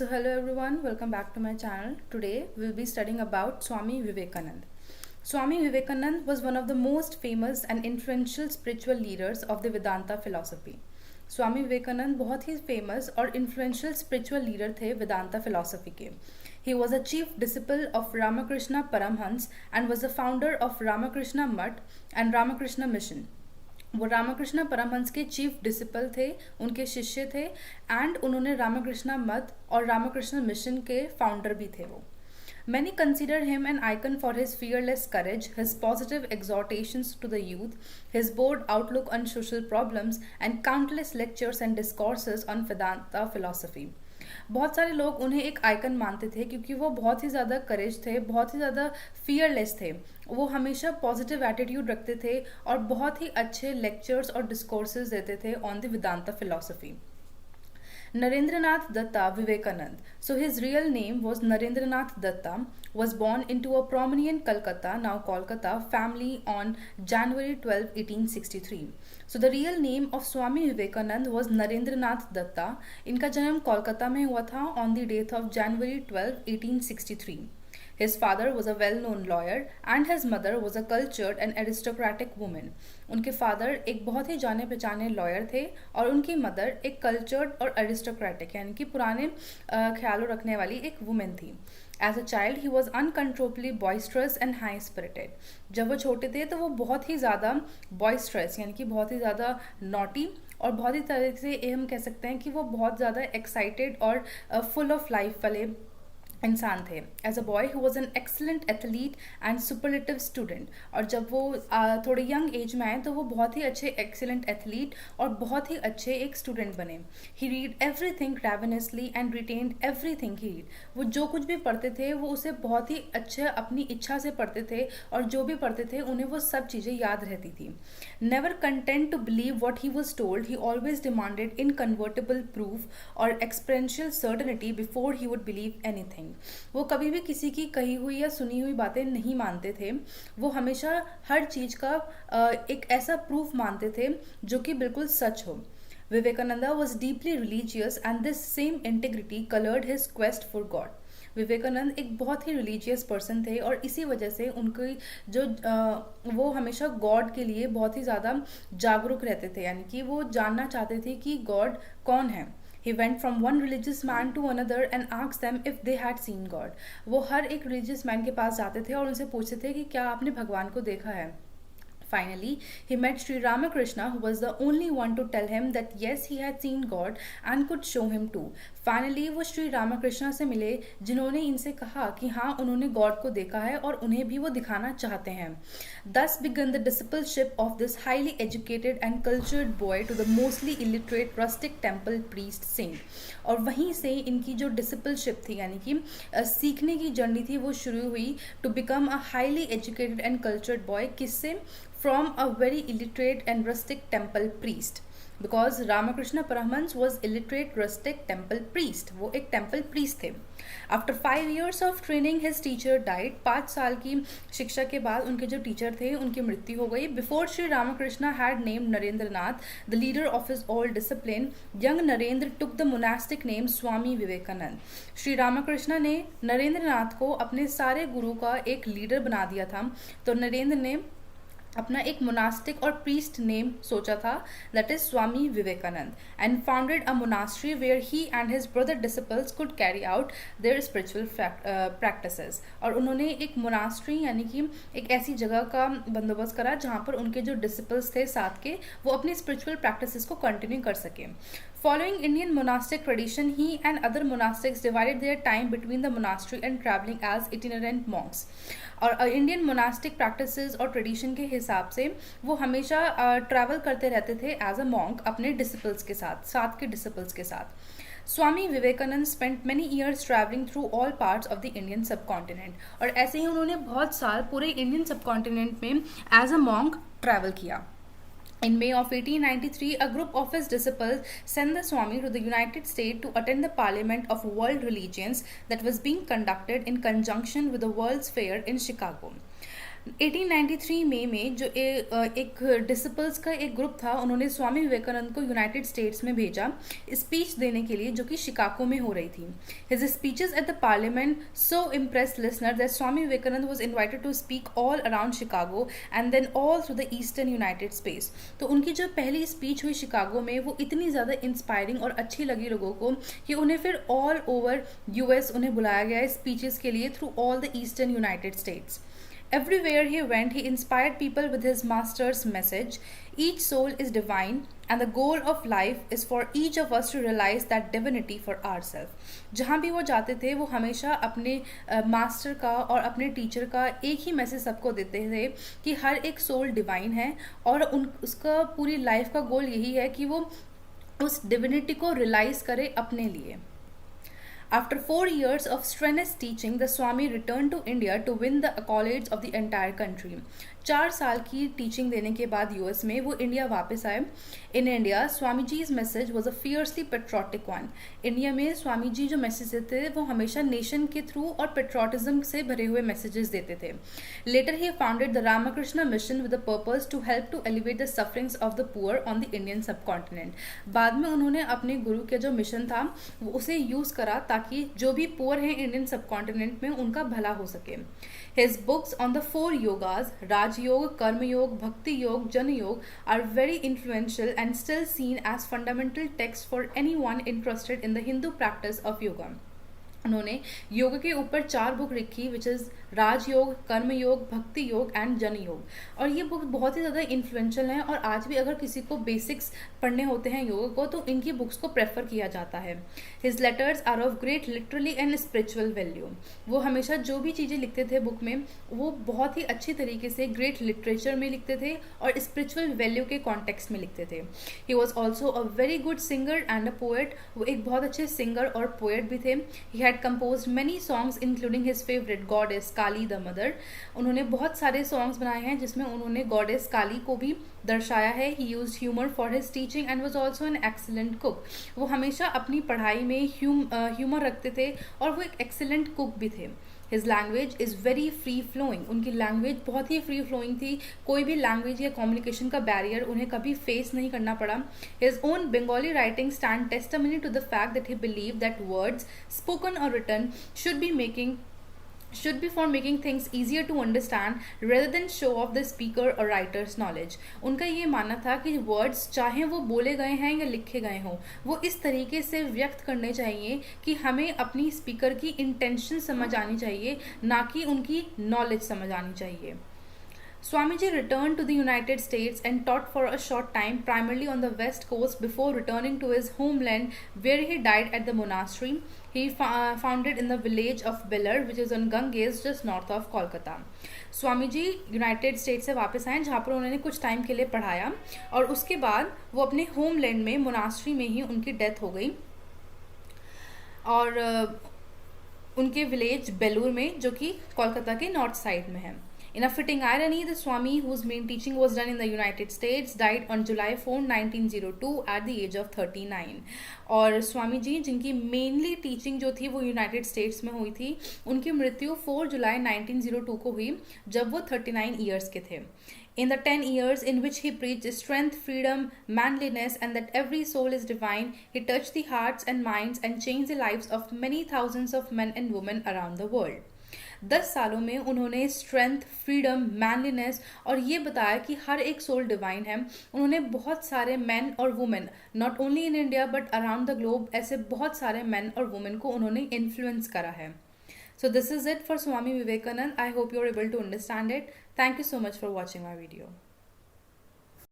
So hello everyone, welcome back to my channel. Today we'll be studying about Swami Vivekanand. Swami Vivekanand was one of the most famous and influential spiritual leaders of the Vedanta philosophy. Swami Vivekananda बहुत ही famous और influential spiritual leader थे Vedanta philosophy के. He was a chief disciple of Ramakrishna Paramhans and was the founder of Ramakrishna Mutt and Ramakrishna Mission. वो रामकृष्ण परमहंस के chief disciple थे, उनके शिष्य थे एंड उन्होंने रामकृष्ण मत और रामकृष्ण मिशन के फाउंडर भी थे वो. Many consider him an icon for his fearless courage, his positive exhortations to the youth, his bold outlook on social problems, and countless lectures and discourses on Vedanta philosophy. बहुत सारे लोग उन्हें एक icon मानते थे क्योंकि वो बहुत ही ज़्यादा करेज थे, बहुत ही ज़्यादा फियरलेस थे. वो हमेशा पॉजिटिव एटीट्यूड रखते थे और बहुत ही अच्छे लेक्चर्स और डिस्कोर्सेज देते थे on the Vedanta philosophy. Narendranath Datta Vivekanand. So his real name was Narendranath Datta, was born into a prominent Calcutta, now Kolkata, family on January 12, 1863. So the real name of Swami Vivekanand was Narendranath Datta. इनका जन्म कोलकाता में हुआ था on the date of January 12, 1863. His father was a well-known lawyer and his mother was a cultured and aristocratic woman. उनके father एक बहुत ही जाने पहचाने लॉयर थे और उनकी मदर एक कल्चर्ड और अरिस्टोक्रेटिक यानी कि पुराने ख्यालों रखने वाली एक वुमेन थी. As a child he was uncontrollably boisterous and high spirited. जब वो छोटे थे तो वो बहुत ही ज़्यादा बॉयस्ट्रस यानी कि बहुत ही ज़्यादा नॉटी और बहुत ही तरह से हम कह सकते हैं कि वो बहुत ज़्यादा एक्साइटेड और फुल ऑफ लाइफ वाले इंसान थे. As a boy he was an excellent athlete and superlative student. और जब वो थोड़े यंग एज में आए तो वो बहुत ही अच्छे एक्सीलेंट एथलीट और बहुत ही अच्छे एक स्टूडेंट बने. He read everything ravenously and retained everything he read. वो जो कुछ भी पढ़ते थे वो उसे बहुत ही अच्छे अपनी इच्छा से पढ़ते थे और जो भी पढ़ते थे उन्हें वो सब चीज़ें याद रहती थी. Never content to believe what he was told, he always demanded incontrovertible proof और experiential certainty before he would believe anything. वो कभी भी किसी की कही हुई या सुनी हुई बातें नहीं मानते थे. वो हमेशा हर चीज का एक ऐसा प्रूफ मानते थे जो कि बिल्कुल सच हो. Vivekananda was deeply religious and this same integrity coloured his quest for God. Vivekananda एक बहुत ही रिलीजियस पर्सन थे और इसी वजह से उनकी जो वो हमेशा गॉड के लिए बहुत ही ज़्यादा जागरूक रहते थे यानी कि वो जानना चाहते थे कि गॉड कौन है. He went from one religious man to another and asked them if they had seen God. वो हर एक religious man के पास जाते थे और उनसे पूछते थे कि क्या आपने भगवान को देखा है. Finally, he met Sri Ramakrishna, who was the only one to tell him that yes, he had seen God and could show him too. Finally, वो श्री रामकृष्ण से मिले जिन्होंने इनसे कहा कि हाँ उन्होंने गॉड को देखा है और उन्हें भी वो दिखाना चाहते हैं. Thus began the discipleship of this highly educated and cultured boy to the mostly illiterate rustic temple priest saint. और वहीं से इनकी जो डिसिपलशिप थी यानी कि सीखने की जर्नी थी वो शुरू हुई to become a highly educated and cultured boy. किससे? From a very illiterate and rustic temple priest. Because Ramakrishna Paramhans was illiterate rustic temple priest. वो एक temple priest थे. After 5 years of training, his teacher died. 5 साल की शिक्षा के बाद उनके जो टीचर थे उनकी मृत्यु हो गई. Before Sri Ramakrishna had named Narendranath, the leader of his old discipline, young Narendra took the monastic name Swami Vivekanand. Shri Ramakrishna ने नरेंद्रनाथ को अपने सारे गुरु का एक लीडर बना दिया था. तो नरेंद्र ने अपना एक मोनास्टिक और प्रीस्ट नेम सोचा था that is Swami Vivekananda and founded a monastery where he and his brother disciples could carry out their spiritual practices. और उन्होंने एक मोनास्ट्री यानी कि एक ऐसी जगह का बंदोबस्त करा जहाँ पर उनके जो डिसिपल्स थे साथ के वो अपनी स्पिरिचुअल प्रैक्टिसेस को कंटिन्यू कर सकें. Following Indian monastic tradition, he and other monastics divided their time between the monastery and traveling as itinerant monks. और इंडियन मोनास्टिक प्रैक्टिसेस और ट्रेडिशन के हिसाब से वो हमेशा ट्रैवल करते रहते थे एज अ मॉन्क अपने डिसिपल्स के साथ के डिसिपल्स के साथ. Swami Vivekananda spent many years travelling through all parts of the Indian subcontinent. और ऐसे ही उन्होंने बहुत साल पूरे इंडियन सबकॉन्टिनेंट में एज अ मॉन्क ट्रैवल किया. In May of 1893, a group of his disciples sent the Swami to the United States to attend the Parliament of World Religions that was being conducted in conjunction with the World's Fair in Chicago. 1893 में जो एक disciples का एक group था, उन्होंने स्वामी विवेकानंद को United states में भेजा स्पीच देने के लिए, जो कि शिकागो में हो रही थी. His speeches at the parliament so impressed listener that Swami Vivekananda was invited to speak all around Chicago and then all through the eastern United space. तो उनकी जो पहली स्पीच हुई शिकागो में, वो इतनी ज़्यादा इंस्पायरिंग और अच्छी लगी लोगों को कि उन्हें फिर ऑल ओवर यूएस उन्हें बुलाया गया स्पीचेस के लिए through all the eastern United states. Everywhere he went, he inspired people with his master's message. Each soul is divine, and the goal of life is for each of us to realize that divinity for ourselves. जहाँ भी वो जाते थे, वो हमेशा अपने master का और अपने टीचर का एक ही मैसेज सबको देते थे कि हर एक सोल डिवाइन है, और उसका पूरी लाइफ का गोल यही है कि वो उस डिविनिटी को रियलाइज करे अपने लिए. After 4 years of strenuous teaching, the Swami returned to India to win the accolades of the entire country. 4 साल की टीचिंग देने के बाद यूएस में वो इंडिया वापस आए. In India Swami ji's message was a fiercely patriotic one. India में स्वामी जी जो मैसेज देते थे, वो हमेशा नेशन के थ्रू और पेट्रोटिज्म से भरे हुए मैसेजेस देते थे. Later he founded the Ramakrishna Mission with the purpose to help to elevate the sufferings of the poor on the Indian subcontinent. बाद में उन्होंने अपने गुरु का जो मिशन था, वो उसे यूज़ करा ताकि जो भी पुअर हैं इंडियन सब कॉन्टिनेंट में, उनका भला हो सके. His books on the 4 yogas, Raj Yoga, Karma Yoga, Bhakti Yoga, Jana Yoga, are very influential and still seen as fundamental texts for anyone interested in the Hindu practice of yoga. उन्होंने योग के ऊपर 4 book लिखी, which is राजयोग, कर्म योग, भक्ति योग and जन योग. और ये बुक बहुत ही ज़्यादा इन्फ्लुएंशियल हैं, और आज भी अगर किसी को बेसिक्स पढ़ने होते हैं योग को, तो इनकी बुक्स को प्रेफर किया जाता है. His letters are of great literally and spiritual value. वो हमेशा जो भी चीज़ें लिखते थे बुक में, वो बहुत ही अच्छी तरीके से ग्रेट लिटरेचर में लिखते थे और स्पिरिचुअल वैल्यू के कॉन्टेक्स्ट में लिखते थे. He was also a very good singer and a poet. वो एक बहुत अच्छे सिंगर और पोएट भी थे. ही had composed many songs including his favorite goddess Kali the mother. उन्होंने बहुत सारे songs बनाए हैं जिसमें उन्होंने goddess काली को भी दर्शाया है. He used humor for his teaching and was also an excellent cook. वो हमेशा अपनी पढ़ाई में ह्यूमर रखते थे और वो एक excellent cook भी थे. His language is very free flowing. उनकी लैंग्वेज बहुत ही फ्री फ्लोइंग थी. कोई भी लैंग्वेज या कम्युनिकेशन का बैरियर उन्हें कभी फेस नहीं करना पड़ा. His own Bengali writing stand testimony to the fact that he believed that words spoken or written should be for making things easier to understand rather than show off the speaker or writer's knowledge. उनका ये मानना था कि words चाहे वो बोले गए हैं या लिखे गए हों, वो इस तरीके से व्यक्त करने चाहिए कि हमें अपनी स्पीकर की इंटेंशन समझ आनी चाहिए, ना कि उनकी नॉलेज समझ आनी चाहिए. Swamiji returned to the United States and taught for a short time, primarily on the West Coast, before returning to his homeland, where he died at the monastery he founded in the village of Belar, which is on Ganges, just north of Kolkata. Swamiji United state से वापस आए, जहाँ पर उन्होंने कुछ time के लिए पढ़ाया, और उसके बाद वो अपने होमलैंड में मोनास्ट्री में ही उनकी डेथ हो गई, और उनके विलेज बेलूर में, जो कि कोलकाता के नॉर्थ साइड में है. In a fitting irony, the Swami, whose main teaching was done in the United States, died on July 4, 1902 at the age of 39. और स्वामी जी जिनकी मेनली टीचिंग जो थी वो यूनाइटेड स्टेट्स में हुई थी, उनकी मृत्यु 4 जुलाई 1902 को हुई, जब वो 39 ईयर्स के थे. In the 10 years in which he preached strength, freedom, manliness, and that every soul is divine, he touched the hearts and minds and changed the lives of many thousands of men and women around the world. 10 सालों में उन्होंने strength, freedom, manliness और ये बताया कि हर एक soul divine है. उन्होंने बहुत सारे मैन और women, not only in India but around the globe, ऐसे बहुत सारे मैन और वुमेन को उन्होंने इन्फ्लुएंस करा है. So this is it for Swami Vivekanand. I hope you're able to understand it. Thank you so much for watching my video.